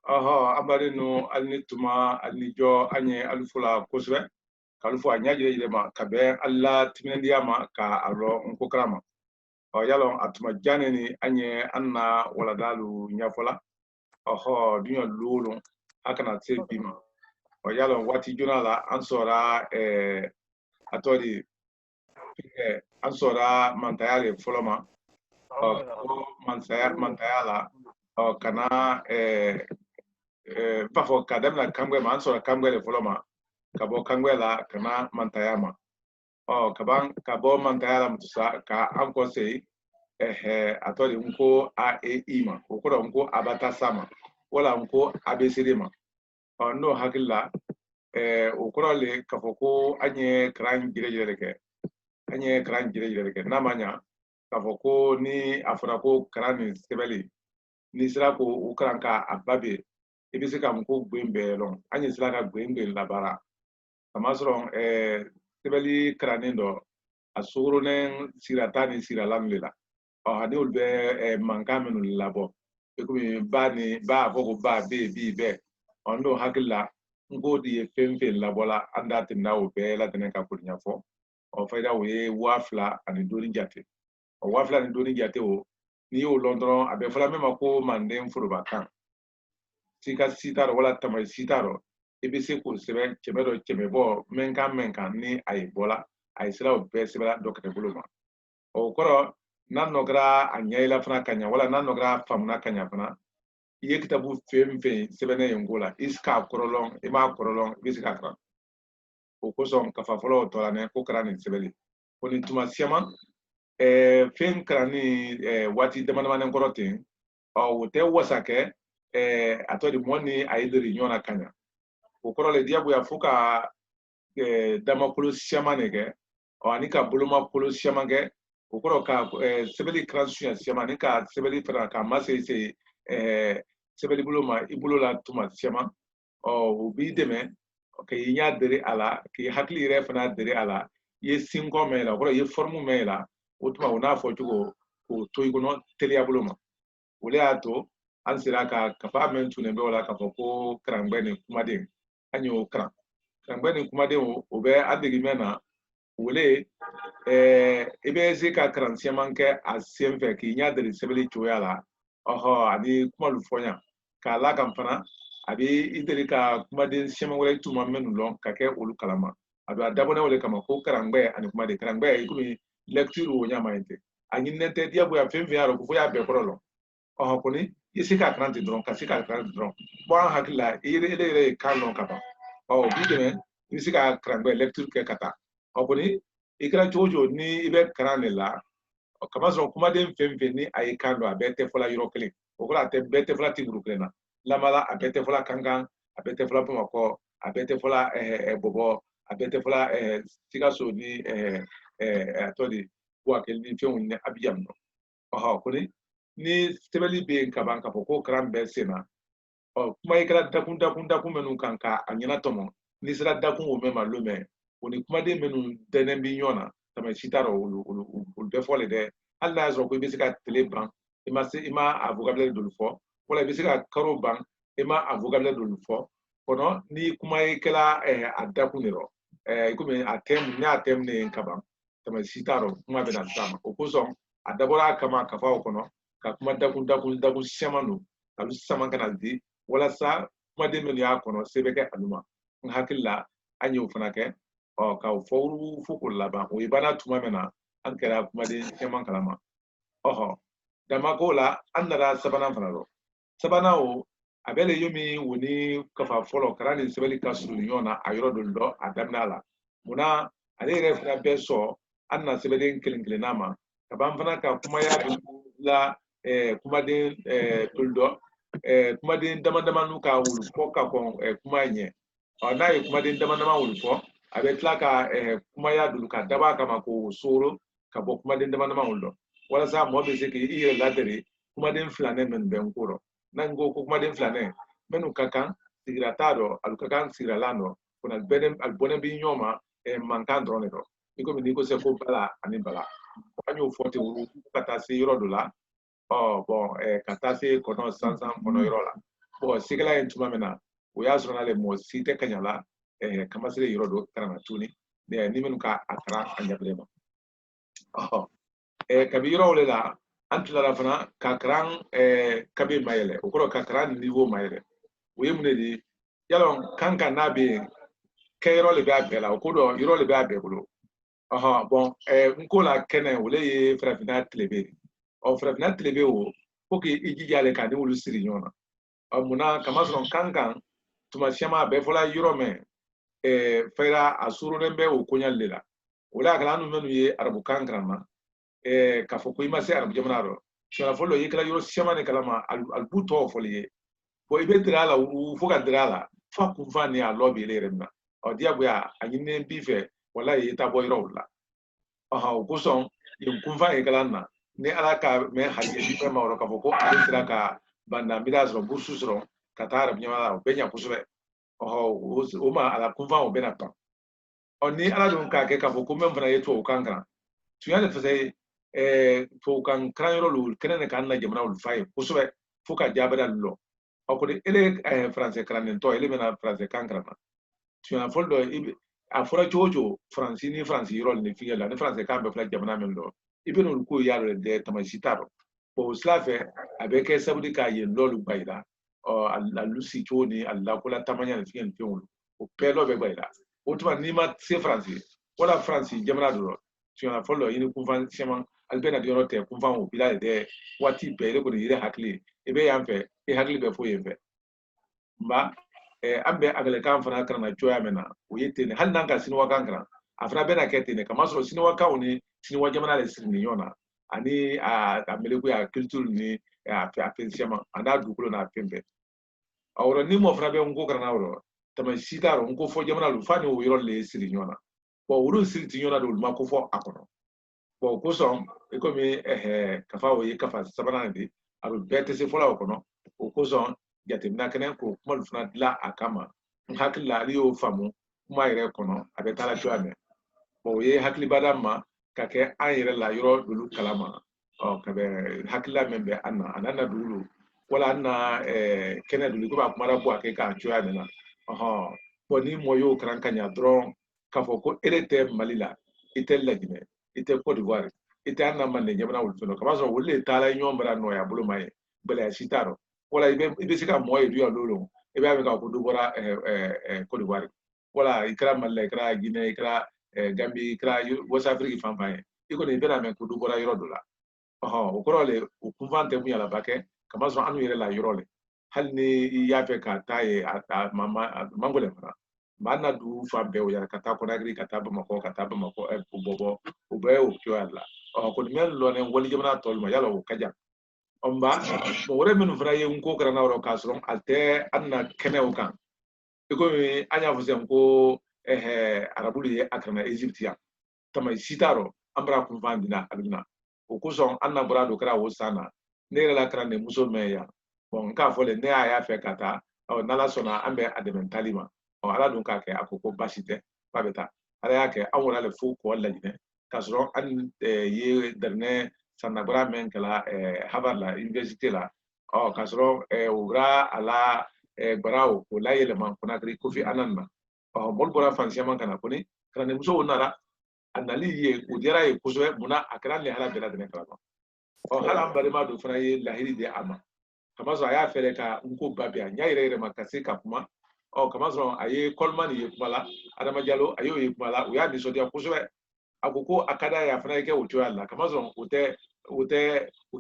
Amarino alnituma alnijo anye alufula kosbe kalufu anyaje yema kabe alla timindiama ka alo nkukrama yalo atuma janeni anye anna wala dalu nyafola dunya lulu hakana bima yalo wati junala ansora atori ansora mantayale foloma mantayala kana pafo kadamna kangwe ma ansora kangwe le foloma kabo kangwe la kana mantayama kaban kabo mantayala mutusa ka anko sei atori nko a e ima okoro nko abata sama wala nko abcd ma no hakilla okoro le kafoko anye kran girejere ke namanya kafoko ni afura ko kran sebeli ni sira ko ukran ka ababe ibisi ka nko gbembe lon anye sira ka gbembe labara kamasron sebeli kranindo asurunen siratani siralamlela hadi ul be mankamenu labo ekumi ba foko ba be ondo hakilla ngodi femfe labola andati nawo be la tenen ka kurnya fo fayda we wafla ani doni jate wafla ani doni jate ni o londron abe fala mema ko manden furuba kan sika sitaro wala tamay sitaro ebise ko sebe chemero chemebo menkan ni ay bola ay sira be sebela dokete buluma koro nan nogra anyela fana kanya wala nan nogra famna kanya fana ye kitabu femfe sebene yongola iska korolong ima korolong bisika kran koson kafa folo tolane ko krani sebeli koni tuma siama fen krani wati demandamanen korotin wote wasake atodi moni aidri nyona kanya korole diabu ya fuka damakulu siama nege anika buluma kulu siama ge okoro ka sebeli kransuya siama nika sebeli fara ka masese sebeli buluma ibulula tuma siama ubi deme ke yinya dere ala ke hakli re fana dere ala ye singo mela okoro ye formu mela utuma una fo jugo ko toygono telia buluma ule ato ansira ka kafa mentu ne be wala ka ko krangbe ne kumaden anyo krangbe ne kumaden obe adigi mena ule ebe zika kransia manke asemfe ki nya dere sebeli choyala ani kumalu fonya ka la kampana abi idere ka kumaden sema wala tuma menu lon ka ke ulu kalama abi adabona wala kama ko krangbe ani kumade krangbe ikumi lecture wo nya mainte ani nente dia bo ya femfe aro ko ya be korolo koni isika kranti dron ka sika kranti dron bo hakila ire kalon kaba bideme isika krangbe lecture ke kata koni ikra jojo ni ibe krane la kamaso kuma den femfe ni ay kando abete fola eurokle okola te bete fola tigru klena lamala abete fola kangan abete fola pomako abete fola bobo abete fola sigaso ni atodi kwa kelni fion ni abiyam no koni ni sebeli be kaban ka ko krambe sena kuma ikra dakun menu kanka anyana tomo ni sira dakun o mema lume oni kuma de menu denen bi nyona tama sitaro ul be fole de alla zo ko be sika teleban ima vocabulaire de l'fo wala be sika karo ban ima vocabulaire de l'fo kono ni kuma ikela adaku niro ikume atem ne kaban tama sitaro kuma be na sama okuson adabora kama kafa kono ka kuma dakun semanu alu sama kana di wala sa kuma de menu ya kono sebeke aluma hakilla anyo fana ke ka fawru fuku laba o ibana tuma mena an kera kuma de keman kalama dama ko la an nara sabana fana ro sabana o abele yomi woni kafa folo karani sebeli kasuru yona ayoro do adamna la muna ale refna beso an na sebeli kelen nama kaban fana ka kuma ya la kuma de tuldo kuma de dama nu ka wulu ko ka kon kuma nye na ye kuma de dama wulu ko abe tla ka kuma ya dulu ka daba kama ko soro ka bo kuma den dama wulu wala sa mo be se ke ire ladere kuma den flane men ben kuro nan go ko kuma den flane menu kakan sigratado al kakan sigralano con al bone bi nyoma mankan drone do iko mi ko se ko bala ani bala anyo fote wu kata se yoro dola bon kata se kono sansan kono yoro la bo sigala en tuma mena o ya sɔrɔ n'ale mɔ si tɛ kaɲa la kamasire yɔrɔ dɔ karana tuguni ni minnu ka a karan a ɲɛbilen ma kabi yɔrɔ le la an tilara fana ka karan kabe mayɛlɛ o kɔrɔ ka karan niveau mayɛlɛ o ye mun de ye yalɔ kan ka n'a bɛ yen kɛ yɔrɔ le bɛ a bɛɛ la o ko dɔ yɔrɔ le bɛ a bɛɛ bolo bon n ko la kɛnɛ o le ye farafinna tilebe farafinna tilebe o faut que i jija ale ka ni olu siri ɲɔgɔn na munna kamasɔrɔ kan tuma caman a bɛɛ fɔla yɔrɔ mɛn fɛra a surunnen bɛ o koɲali de la o la a kɛra an minnu ye arabukan karanna k'a fɔ ko i ma se arabu jamana rɔ siyɛn fɔlɔ i kɛra yɔrɔ caman de kalama ali b'u tɔw fɔli ye bon i bɛ dira a la fo ka dira a la fo a kunfan ni a lɔ b'i yɛrɛ min na diyagoya a ɲininen b'i fɛ wala i ta bɔ yɔrɔw la o kosɔn nin kunfan ye kalan na ni ala ka mɛn hajɛ fɛn ma yɔrɔ k'a fɔ ko ale sera ka banda mida sɔrɔ burusu sɔrɔ ka taa arabu jamana la o bɛ ɲa kosɛbɛ o ma ala kunfan o bɛna pan ni ala dun k'a kɛ k'a fɔ ko min fana ye tubabukan kalan tun y'a de fɛ tubabukan kalan yɔrɔ lu kɛnɛ de k'an na jamana olu fa ye kosɛbɛ fo ka jaabɛda lu lɔ kɔni ele faransɛ kalannentɔ ele bɛna faransɛ kan kalan na tun y'a fɔli dɔ a fɔra cogo o cogo faransi ni faransi yɔrɔ ni fiyɛ la ni faransɛ kan bɛ filɛ jamana min dɔ i bɛ n'olu ko y'a dɔ dɛ tamasi t'a dɔn o sira fɛ a bɛ kɛ sababu ka yen lɔlu ba yira a lu si cogo ni a lakola tamanya ni fiyɛ ni fɛnw o bɛɛ lɔ bɛ ba yira o tuma n'i ma se faransi wala faransi jamana dɔ tun y'a fɔli dɔ i ni kunfan caman ale bɛ na di yɔrɔ tɛ kunfan o bila dɛ waati bɛɛ ele kɔni yɛrɛ hakili i bɛ yan fɛ i hakili bɛ foyi yen fɛ nba an bɛ angilɛkan fana karanna cogoya min na o ye ten hali n'an ka siniwakan karan a fana bɛna kɛ ten kamasɔrɔ siniwakanw ni siniwa jamana de siri ni ɲɔgɔn na ani a melekuya a culture ni a fɛn caman a n'a dugukolo n'a fɛn bɛɛ awɔrɔ ni mɔ fana bɛ n ko karanna wɔrɔ tama si t'a rɔ n ko fɔ jamana lu fa ni o yɔrɔ le siri ɲɔgɔn na olu siri ti ɲɔgɔn na de olu ma ko fɔ a kɔnɔ o kosɔn i komi kafa o ye kafa sabanan de a bɛ bɛɛ tɛ se fɔlɔ o kɔnɔ o kosɔn jateminɛ kɛnɛ k'o kuma fana dilan a kama n hakili la ale y'o faamu kuma yɛrɛ kɔnɔ a bɛ taa la cogoya min o ye hakilibada ma ka kɛ an yɛrɛ la yɔrɔ dolu kalama ka bɛ hakilila min bɛ an na a na dugulu wala an na kɛnɛ dulu ko a kumara bɔ a kɛ k'a cogoya min na ni mɔ y'o kalan ka ɲa dɔrɔn k'a fɔ ko ele tɛ mali la i tɛ laginɛ i tɛ Côte d'Ivoire i tɛ an na manden jamana olu fɛn kama sɔrɔ olu de taara ɲɔgɔn bara nɔya bolo ma ye gɛlɛya si t'a rɔ wala i bɛ se ka mɔgɔ ye duya lolo i b'a mɛn k'a fɔ dɔ bɔra Côte d'Ivoire wala i kɛra Mali la i kɛra Guinée i kɛra Gambie i kɛra West Afrique fan fan ye i kɔni i bɛna mɛn ko dɔ bɔra yɔrɔ dɔ la o kɔrɔ le o kunfan tɛ mun yalaba kɛ kama sɔrɔ an yɛrɛ la yɔrɔ le hali ni i y'a fɛ ka taa ye a mangolɛ fana an na du fan bɛɛ o yɛrɛ ka taa Conakry ka taa Bamakɔ bɔbɔ o bɛɛ y'o cogoya la kɔni mɛ lɔnɛ wali jamana tɔlu ma yala o ka jan mɔgɔ wɛrɛ minnu fana ye n ko karanna yɔrɔ k'a sɔrɔ a tɛ an na kɛnɛw kan i komi an y'a fɔ sisan ko arabulu ye a karanna Egypte yan tama si t'a rɔ an bɔra kunfan dina a bɛna o kosɔn an na bɔra don kɛra o san na ne yɛrɛ la karan de muso mɛn yan n k'a fɔ le ne y'a fɛ ka taa n'ala sɔnna an bɛ a dɛmɛ tali ma ala dun k'a kɛ a ko baasi tɛ k'a bɛ taa ala y'a kɛ an wɛrɛ le fo kɔ laginɛ k'a sɔrɔ an ye daminɛ sanabara min kɛla Harvard la université la k'a sɔrɔ o bɔra a la gbaraw o la yɛlɛma Conakry Kofi Annan na mɔlu bɔra fan caman ka na kɔni kalandenmusow nana a nali ye o diyara ye kosɛbɛ munna a kɛra lahala bɛɛ lajɛlen kalama hali an balima dɔ fana ye lahiri di a ma kamasɔrɔ a y'a fɛɛrɛ ka n ko ba bɛn a ɲa yɛrɛ ma ka se ka kuma kamasɔrɔ a ye Kɔlman ye kuma la Adama Jalo a y'o ye kuma la o y'a nisɔndiya kosɛbɛ a ko a ka d'a ye a fana ye kɛ o cogoya la kamasɔrɔ o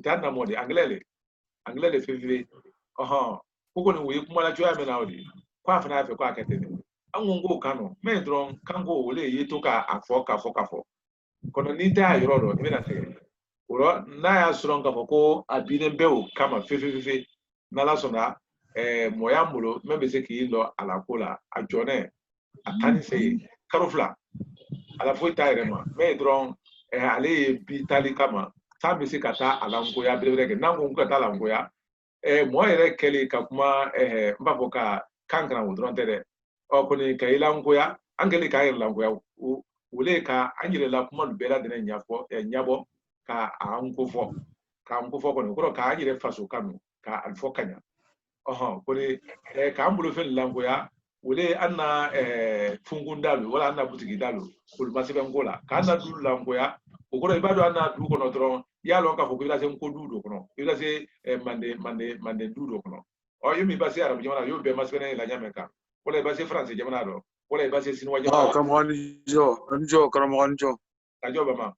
tɛ namɔ de angilɛ de février ko kɔni o ye kuma la cogoya min na o de ko a fana y'a fɛ ko a kɛ ten de an ko k'o kan nɔ mɛ dɔrɔn kan ko o le ye to k'a fɔ kɔnɔ n'i tɛ a yɔrɔ dɔn i bɛna sɛgɛn o rɔ n'a y'a sɔrɔ k'a fɔ ko a binnen bɛ o kama fefe n'ala sɔnna mɔgɔ y'an bolo min bɛ se k'i lɔ a la ko la a jɔnɛ a taa ni se ye kalo 2 ala foyi t'a yɛrɛ ma mɛ dɔrɔn ale ye bi tali kama san bɛ se ka taa a lankoya belebele kɛ n'an ko ka taa lankoya mɔgɔ yɛrɛ kɛlen ka kuma n b'a fɔ ka kan kana o dɔrɔn tɛ dɛ kɔni ka i lankoya an kɛlen k'an yɛrɛ lankoya o le ka an yɛrɛ la kuma bɛɛ lajɛlen ɲɛbɔ k'an ko fɔ k'an ko fɔ kɔni o kɔrɔ k'an yɛrɛ faso kanu k'a fɔ ka ɲa kone k'an bolo fɛn lankoya o de an na funkun dalu wala an na butigi dalu olu ma sɛbɛn ko la k'an na du lankoya o kɔrɔ i b'a dɔn an na du kɔnɔ dɔrɔn i y'a lɔn k'a fɔ ko i bɛ se nko du dɔ kɔnɔ i bɛ se manden du dɔ kɔnɔ i min ba se arabu jamana i y'o bɛɛ ma sɛbɛn la ɲamɛ kan wala i ba se faransi jamana dɔ wala i ba se sinuwa jamana karamɔgɔ ni jɔ karamɔgɔ ni jɔ ka jɔ bɛɛ ma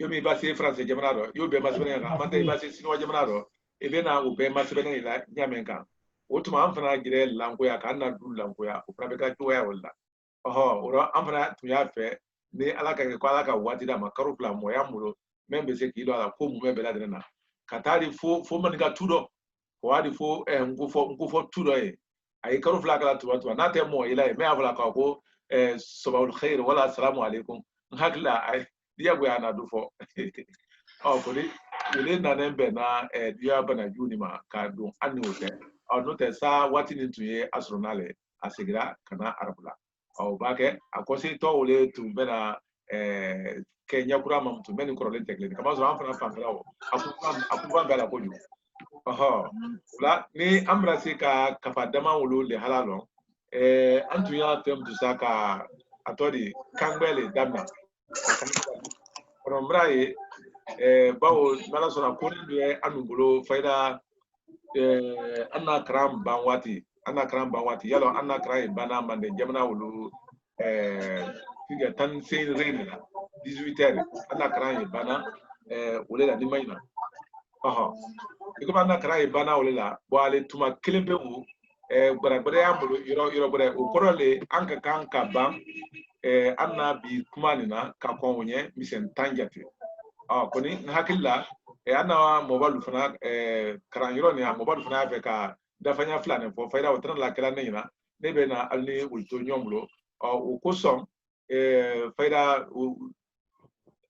i min ba se faransi jamana dɔ i y'o bɛɛ ma sɛbɛn kan man tɛ i ba se sinuwa jamana dɔ i bɛ na o bɛɛ ma sɛbɛn la ɲamɛ kan o tuma an fana gɛrɛ lankoya k'an na du lankoya o fana bɛ ka cogoya o la o la an fana tun y'a fɛ ni ala ka kɛ ko ala ka waati d'a ma karo fila mɔya bolo min bɛ se k'i dɔn a la ko mun bɛ bɛɛ lajɛlen na ka taa di fo maninka tu dɔ o y'a di fo nkufɔ tu dɔ ye a ye karo fila kala tuba n'a tɛ mɔgɔ i la ye min y'a fɔ la k'a ko sababul khair wala salamu alaikum n hakili la n'i y'a goya a na du fɔ kɔni olu nanen bɛn na diya banaju ni ma k'a don an n'o tɛ n'o tɛ sa waati nin tun ye a sɔrɔ n'ale a seginna ka na arabu la o b'a kɛ a kɔsitɔ ole tun bɛ na kɛ ɲɛkura ma tun bɛ nin kɔrɔlen tɛ kelen kama sɔrɔ an fana fanfɛlaw a kun bɛɛ la kojugu o la ni an bɛna se ka kafa dama wolo lehala lɔ an tun y'a tɛmɛ sa ka a tɔ de kangbɛ le daminɛ kɔnɔnbara ye bawo n'ala sɔnna ko nin bɛ an bolo fayida an na karan ban waati yalɔ an na karan ye banna manden jamana wolo figa tan sen rene la 18h an na karan ye banna o le la ni maɲina i komi an na karan ye banna o le la bon ale tuma kelen bɛ o gbɛrɛgbɛrɛ y'an bolo yɔrɔ wɛrɛ o kɔrɔ le an ka kan ka ban an na bi kuma nin na ka kɔn o ɲɛ misɛn 10 jate kɔni n hakili la an na mɔbalu fana karan yɔrɔ nin a mɔbalu fana y'a fɛ ka dafaɲa fila nin fɔ fayida o tɛna la kɛra ne ɲɛna ne bɛ na hali ni olu to ɲɔgɔn bolo o kosɔn fayida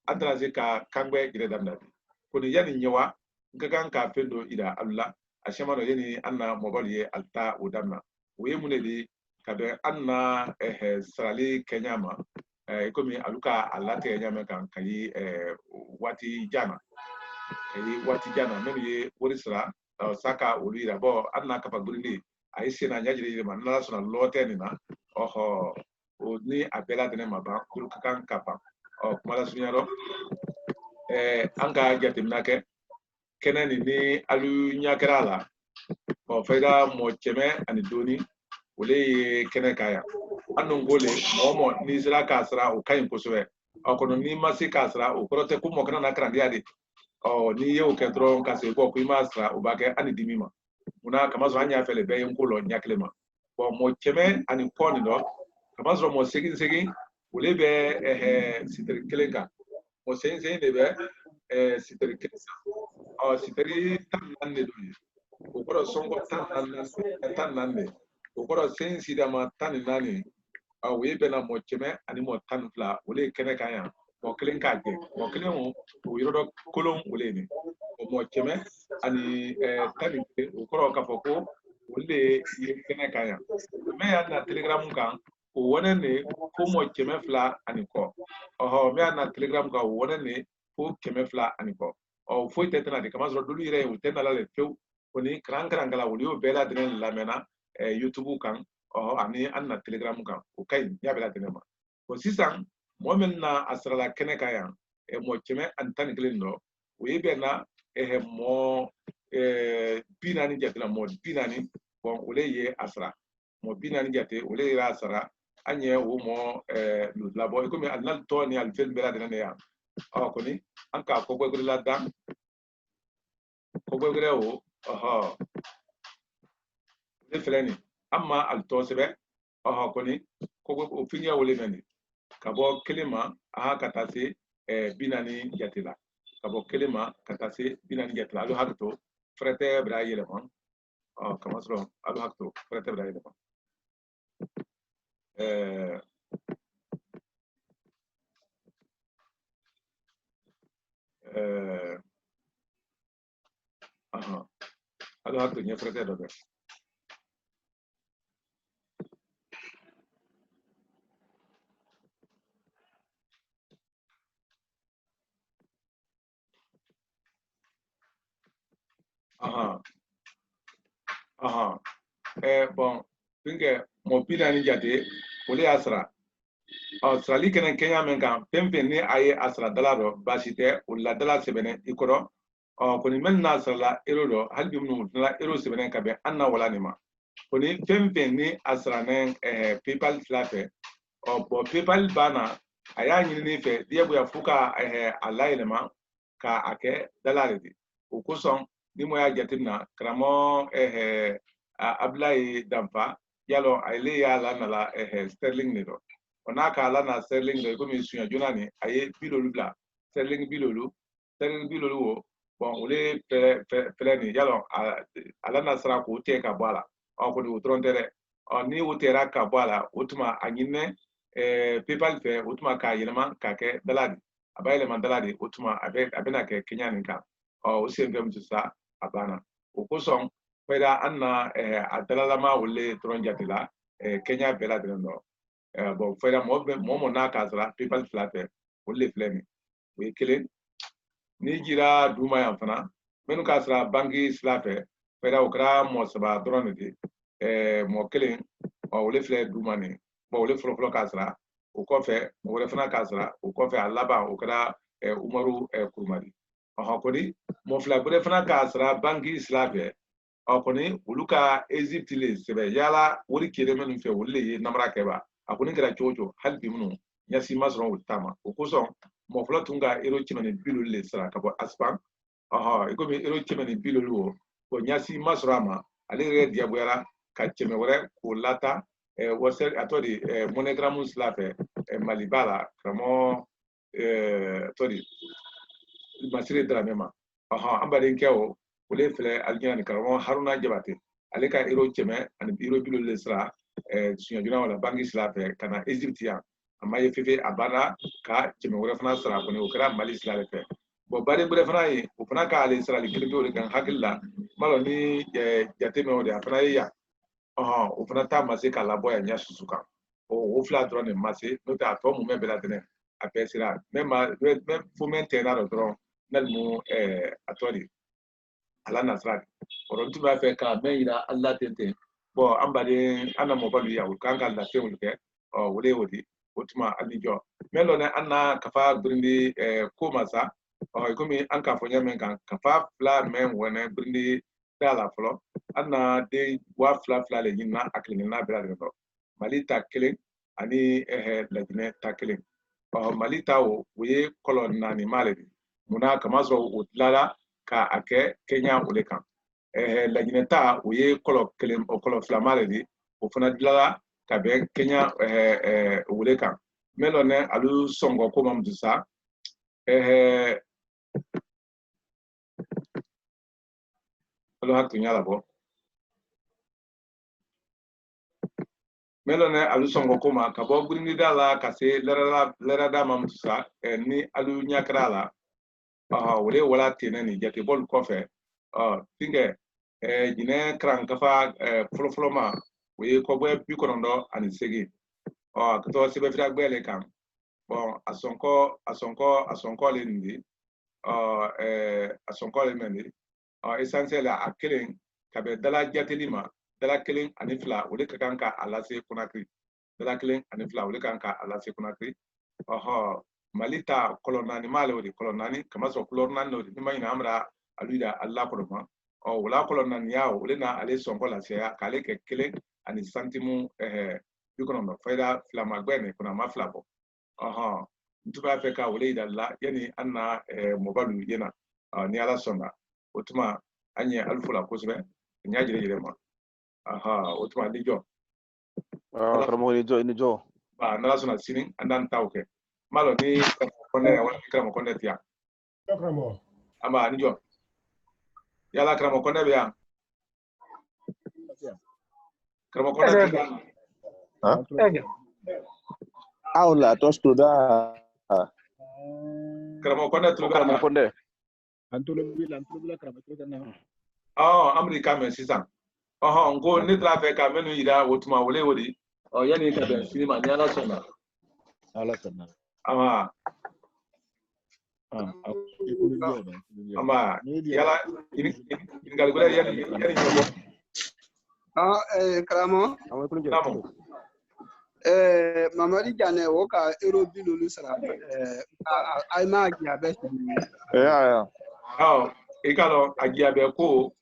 an tɛna se ka kangbɛ yɛrɛ daminɛ bi kɔni yanni ɲɛ wa n ka kan ka fɛn dɔ yira alu la a sɛma dɔ yanni an na mɔbalu ye ali taa o daminɛ o ye mun de ye ka bɛn an na sarali kɛɲa ma komi alu ka a latigɛ ɲamɛ kan ka ye waati jan na minnu ye wari sara sa ka olu yira bɔn an n'a kafa gbirili a ye senna ɲajiri yiri ma n'ala sɔnna lɔtɛ nin na o ni a bɛɛ lajɛlen ma ban olu ka kan ka ban kuma la surunya dɔ an ka jateminɛ kɛ kɛnɛ nin ni alu ɲɛ kɛra a la fayida mɔgɔ kɛmɛ ani dɔɔni ole ye kɛnɛ ka yan an dun ko le mɔgɔ n'i sera k'a sara o ka ɲi kosɛbɛ kɔnɔ n'i ma se k'a sara o kɔrɔ tɛ ko mɔgɔ kana na karandiya de n'i y'o kɛ dɔrɔn ka se bɔ ko i m'a sara o b'a kɛ an ni dimi ma munna kama sɔrɔ an y'a fɛ le bɛɛ ye n ko lɔ ɲɛ kelen ma mɔgɔ kɛmɛ ani kɔ nin dɔ kama sɔrɔ mɔgɔ segin ole bɛ sitɛri kelen kan mɔgɔ segin de bɛ sitɛri kelen kan sitɛri 14 de don ye o kɔrɔ sɔngɔ 14 de o kɔrɔ sen sidama 14 o ye bɛnna mɔgɔ kɛmɛ ani mɔgɔ 12 o le ye kɛnɛ kan yan mɔgɔ kelen k'a jɛ mɔgɔ kelen o yɔrɔ dɔ kolon o le ye nin o mɔgɔ kɛmɛ ani 11 o kɔrɔ k'a fɔ ko olu de ye kɛnɛ kan yan mɛ y'a na telegram kan o wɔnɛ ne fo mɔgɔ 200 ani kɔ mɛ y'a na telegram kan o wɔnɛ ne fo 200 ani kɔ foyi tɛ tɛna de kama sɔrɔ dolu yɛrɛ o tɛ nala le pewu o ni karan kala olu y'o bɛɛ lajɛlen lamɛnna youtube kan ani an na telegram kan o ka ɲi y'a bɛɛ lajɛlen ma sisan mɔgɔ min na a sarala kɛnɛ kan yan mɔgɔ 111 dɔ o ye bɛn na mɔgɔ 40 jate la mɔgɔ 40 o le ye a sara mɔgɔ 40 jate o le y'a sara an ye o mɔgɔ labɔ komi ali n'ale tɔ ni ali fɛn bɛɛ lajɛlen de yan kɔni an ka kɔgbɛgɛrɛ la dan kɔgbɛgɛrɛ o ne filɛ nin an ma ali tɔ sɛbɛ kɔni o finiya wele bɛ nin ka bɔ 1 ma ka taa se 40 jate la ka bɔ 1 ma ka taa se 40 jate la alu hakili to fɛrɛ tɛ bɛrɛ yɛlɛma kama sɔrɔ alu hakili to fɛrɛ tɛ bɛrɛ yɛlɛma alu hakili to ɲɛ fɛrɛ tɛ dɔ bɛ bon pinke mo pina ni jate ole asra sarali kenen kenya men kan pempe ni aye asra dala do basite ulla dala sebene ikoro koni men na asra ero do halbi mun na ero sebene kabe anna wala ni ma koni pempe ni asra nen PayPal flafe bo PayPal bana aya nyini fe dia bu ya fuka Allah elema ka ake dala redi o kuson ni mo ya jatina kramo Ablaye Dampa yalo aile ya la na la sterling ni do onaka la na sterling do ko mi sunya jonani aye bilolu bla sterling bilolu wo bon ole pele ni yalo ala na sara ko te ka bala ko do trontere ni o tera ka bala utuma anyine PayPal fe utuma ka yelema ka ke daladi abayele man daladi utuma abena ke kenyan ka o sengem sa abana o ko son fayda anna adalala ma wolle tronjatila Kenya bela dino bon fayda mo na kasra PayPal flatte wolle flemi we kelen ni jira duma yan fana menu kasra banki slafe fayda okra mo saba dronedi mo kelen o wolle fle duma ni mo wolle flo kasra o kofe mo wolle fana kasra o kofe alaba okra Umaru Kurmari kodi mo fla bure fana kasra banki slafe akoni uluka Egypt le sebe yala wori kede men fe wolle ye namra keba akoni kera chocho halbi munu nyasi masron utama okuso mo flo tunga ero chimene bilul le sara kabo aspan iko mi ero chimene bilul wo ko nyasi masrama ale re diaboyara ka cheme wore ko lata wose atodi monogramu slafe malibala kamo atodi masire dramema ambare nkewo wole fele aljana karamo Haruna Jabate ale ka ero cheme ani ero bilo lesra sunya juna wala bangi slafe kana Egyptia amaye fefe abana ka cheme wala fana sara ko ne okra Mali slafe bo bare bure fana yi o fana ka ale sara likirbi wala kan hakilla malo ni jate me wala fana ya o fana ta mase ka labo ya nya susuka o fla drone mase no ta to mu me bela tene apesira même fo mentena do dron nalmu atodi ala nasrani orontu ba fe ka meira Allah tente bo ambale ana mo balu ya kanga la fe wulke wole wodi otuma alijo melo ne anna kafa brindi ko masa komi an ka fonya men kan kafa fla men wona brindi dala flo anna de wa fla le yinna aklin na bela do malita kelen ani lajine takelen malita wo we kolon nani maledi muna kamaso utlala ka ake Kenya ole kan lajineta o ye kolo flamale di o fana dilala ka be Kenya ole kan melone alu songo ko mam dusa alo hakku nyala bo melone alu songo ko ma ka bo gurindi dala ka se lera da mam dusa ni alu nyakrala wole wala tenani jate bol kofe tinge jine kran kafa flofloma we ko boy bi ko ndo ani segi to sebe fira gbele kan bon asonko le ndi asonko le mendi essentiel a kelen kabe dala jatelima dala kelen ani fla wole kanka alase kunakri dala kelen ani fla wole kanka alase kunakri malita kolonani malodi kolonani kama so kolonani no ni mayina amra aluida Allah koloma wala kolonani yawo ulena ale sonko la sia kale ke kele ani santimu bikono faida flama gwene kuna maflabo ntuba feka uleida la yani anna mobalu yena ni ala sonda otuma anye alfula kusbe nyajire jire ma otuma lijo kramo ni jo ba nala sona sinin andan tawke malo ni konde wala kramo konde tia kramo ama ni jo yala kramo konde biya kramo konde tia aula tostuda kramo konde tu kramo konde antulo bila kramo tu kana amerika men sisan ngo ni trafe ka menu ida wotuma wole wodi yani ka ben sinima ni ala sona ama ama yala ini galgula yani Karamo. Naam. Mamadi Jane woka Eurobilu Lusra. I mag ya best. Yeah. Ikalo agiabe ko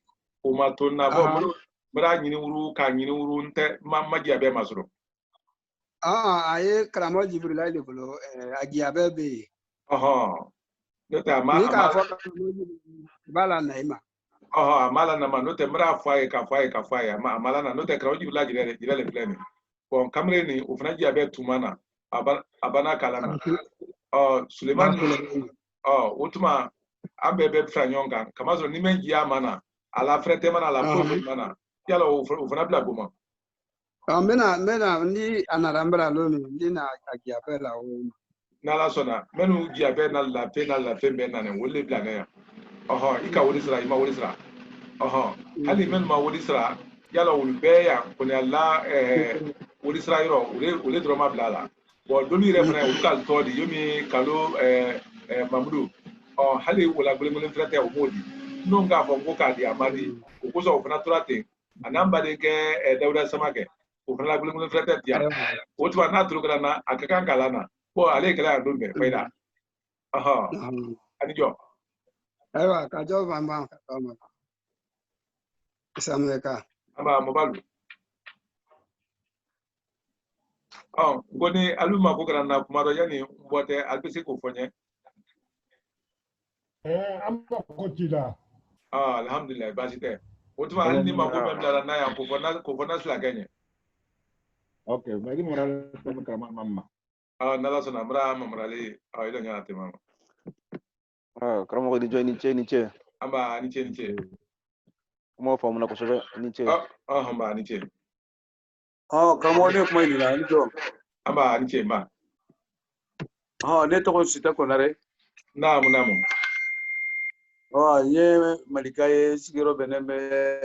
o matona bo mara nyini wuru ka nyini wuru nte magiabe masuro. Aye Karamo Jibril ile bolo agiabe be. Note ama Ni ka foka bala na ima. Amala na manote mra faye ka faye amala na note Karamo Jibril jilele pleni. Bon kamre ni ufuna giabe tumana abana kalana. Suleiman utuma abebe franyonga kamazo nimengi amana ala frete mana ala fobe mana yala ufuna bla goma. Mena ni anarambra loni ni na agiabe la o. Nala sona menu giabe na la fe na ne wolle bla na ya. Ika wolisra ima wolisra. Hali men ma wolisra yala ulbe ya kone alla wolisra yoro ule drama bla la. Bo doni refna ukal todi yomi kalo Mamudu hali wala gole frete o modi nonga fongo ka di amadi ukuzo ufuna turate anamba de ke Dauda Samake ufuna gole frete dia otwa na turukana na akakangalana bo ale kala ndumbe faida anijo Ewa kajo mama kama Sameka aba mobalu ngoni aluma ko kana na kumaro yani mbote albisi ko fonye Amba kotila. Alhamdulillah basite otuma alni ma ko bemla na ya ko fona sla kenye. Okay, bagi moral kama mama. Nala sona mra mamrali ilo nyana te mama. Karamo ni join niche. Amba niche. Mo fa muna kusobe niche. Amba niche. Karamo ne kuma ni na njo. Amba niche ma. Ne to sita konare. Naam. Ye malikaye sigiro benembe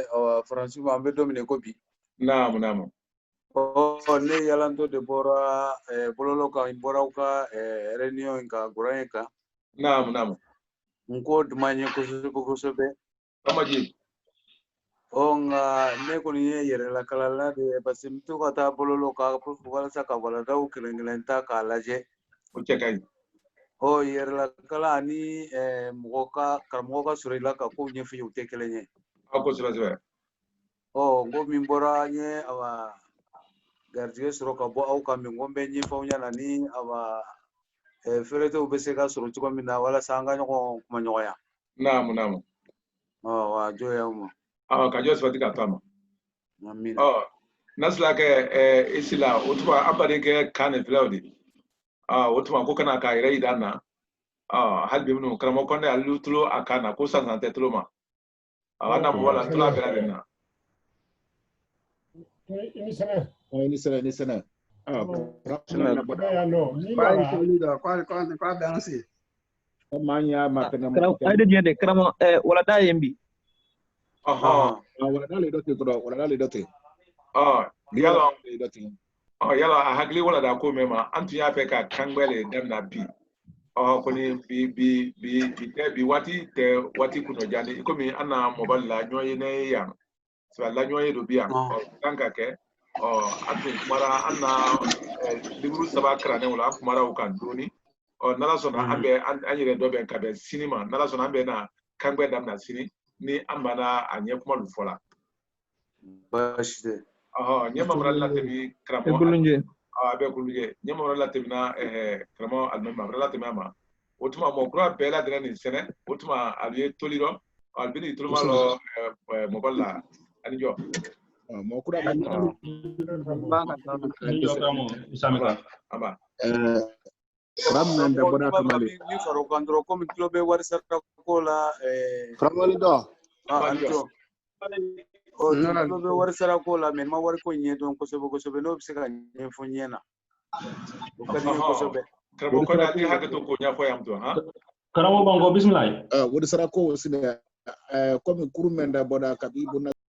Francis Mambe domine kobi. Naam. Ne yalanto de bora bololo ka imbora uka renio inka guraeka. Naam. Nko dumanye kusobe. Amaji. Nga ne koni yere la kalala de basimtu kata bololo ka wala saka wala daw kilengelenta ka laje. Uchekai. Yere la kala ni karmoka surila ka ko nyefi utekelenye. Ako sura. Ngo mimbora nye awa gardiye suro ka bo au ka mingombe nyi faunya nani awa ferete ubeseka suro chiko mina wala sanga nyoko kuma nyoya. Naam. Wa joya umo. Kajo sifati katama. Amina. Nasla ke isila utuma abade ke kane filaudi. Utuma ko kana ka ire idana. Halbi munu karamo konde alu tulo akana ko sanante tulo ma. Ana mo wala tulo bela na. Ini sana. Ini sana. Kwa dansi. Manya makana. Ada dia deh, kerama wala da yembi. Wala dale dote. Yala ahagli wala da ko mema antu ya fe ka kangbele dem na bi. Koni bi wati kuno jani ikomi ana mobile nyoye ne ya. So la nyoye do biya. Kanka ke antu mara ana liburu saba krane wala mara ukan doni. Nala sona ambe anyire do ben ka be cinema nala sona ambe na kangbe dam na sini ni ambana anye kuma lu fola. Bashide. Nyama mrala tebi kramo. Ebulunje. Abe kuluje. Nyama mrala tebi na kramo almema mrala tebi ama. Otuma mo kura bela dene ni sene. Otuma aliye toliro. Albini toluma lo mobala anijo. Mo kura Aba. Ram nda bona kamali. Ni faro kandro ko mi kilobe war sarta ko la Kramali do. Anjo. Kilobe war sarta ko la men ma war ko nye don ko sobe no bisika nye fonyena. Ukadi ko sobe. Kramo ko na ti haka to ko nya fo yam to ha. Karamo bango bismillah. Wodi sarako sine ko mi kurumenda boda kabibu